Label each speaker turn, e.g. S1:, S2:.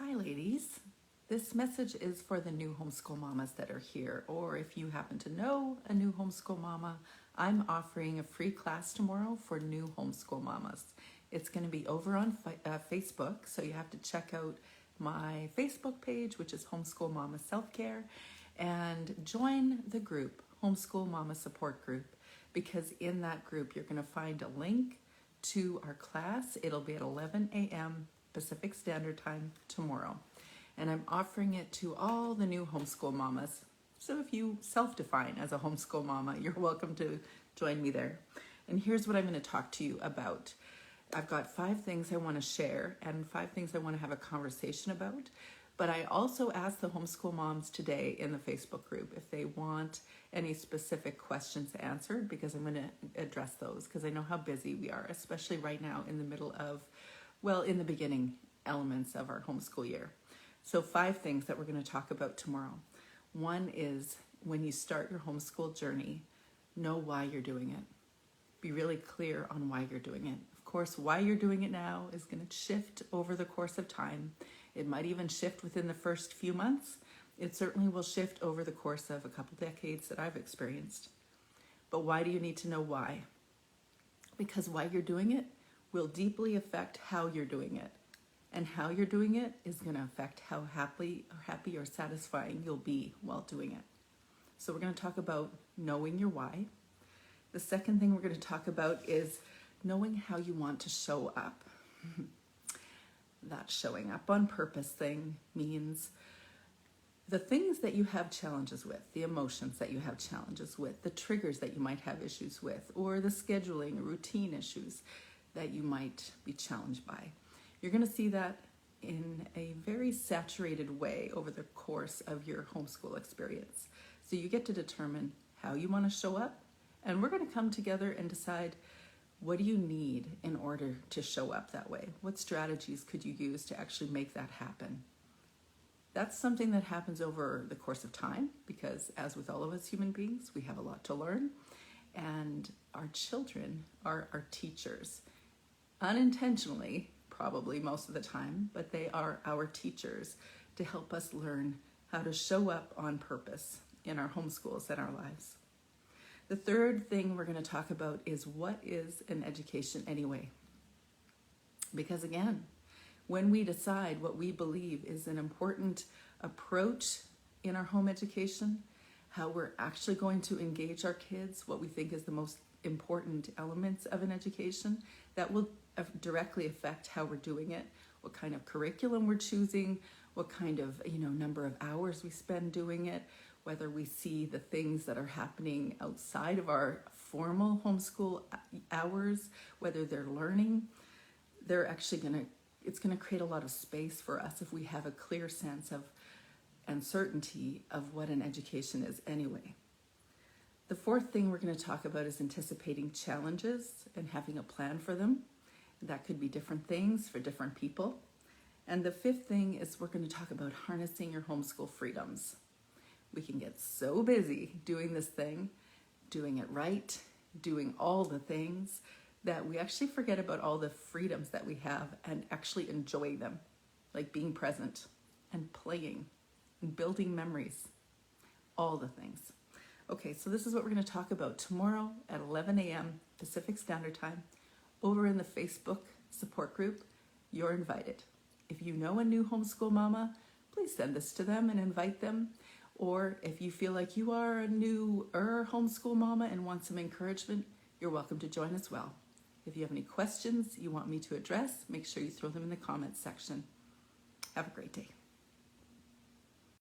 S1: Hi ladies, this message is for the new homeschool mamas that are here, or if you happen to know a new homeschool mama, I'm offering a free class tomorrow for new homeschool mamas. It's going to be over on Facebook, so you have to check out my Facebook page, which is Homeschool Mama Self-Care, and join the group, Homeschool Mama Support Group, because in that group you're going to find a link to our class. It'll be at 11 a.m. Pacific Standard Time tomorrow. And I'm offering it to all the new homeschool mamas. So if you self-define as a homeschool mama, you're welcome to join me there. And here's what I'm going to talk to you about. I've got 5 things I want to share and 5 things I want to have a conversation about. But I also asked the homeschool moms today in the Facebook group if they want any specific questions answered, because I'm going to address those because I know how busy we are, especially right now in the middle of, well, in the beginning elements of our homeschool year. So 5 things that we're going to talk about tomorrow. One is, when you start your homeschool journey, know why you're doing it. Be really clear on why you're doing it. Of course, why you're doing it now is going to shift over the course of time. It might even shift within the first few months. It certainly will shift over the course of a couple decades that I've experienced. But why do you need to know why? Because why you're doing it will deeply affect how you're doing it. And how you're doing it is going to affect how happy or satisfying you'll be while doing it. So we're going to talk about knowing your why. The second thing we're going to talk about is knowing how you want to show up. That showing up on purpose thing means the things that you have challenges with, the emotions that you have challenges with, the triggers that you might have issues with, or the scheduling or routine issues that you might be challenged by. You're going to see that in a very saturated way over the course of your homeschool experience. So you get to determine how you want to show up, and we're going to come together and decide, what do you need in order to show up that way? What strategies could you use to actually make that happen? That's something that happens over the course of time, because as with all of us human beings, we have a lot to learn, and our children are our teachers. Unintentionally, probably most of the time, but they are our teachers to help us learn how to show up on purpose in our homeschools and our lives. The third thing we're going to talk about is, what is an education anyway? Because again, when we decide what we believe is an important approach in our home education, how we're actually going to engage our kids, what we think is the most important elements of an education, that will directly affect how we're doing it, what kind of curriculum we're choosing, what kind of number of hours we spend doing it, whether we see the things that are happening outside of our formal homeschool hours, whether they're learning. It's going to create a lot of space for us if we have a clear sense of and certainty of what an education is anyway. The fourth thing we're going to talk about is anticipating challenges and having a plan for them. That could be different things for different people. And the fifth thing is, we're going to talk about harnessing your homeschool freedoms. We can get so busy doing this thing, doing it right, doing all the things, that we actually forget about all the freedoms that we have and actually enjoy them, like being present and playing and building memories, all the things. Okay, so this is what we're going to talk about tomorrow at 11 a.m. Pacific Standard Time over in the Facebook support group. You're invited. If you know a new homeschool mama, please send this to them and invite them. Or if you feel like you are a newer homeschool mama and want some encouragement, you're welcome to join as well. If you have any questions you want me to address, make sure you throw them in the comments section. Have a great day.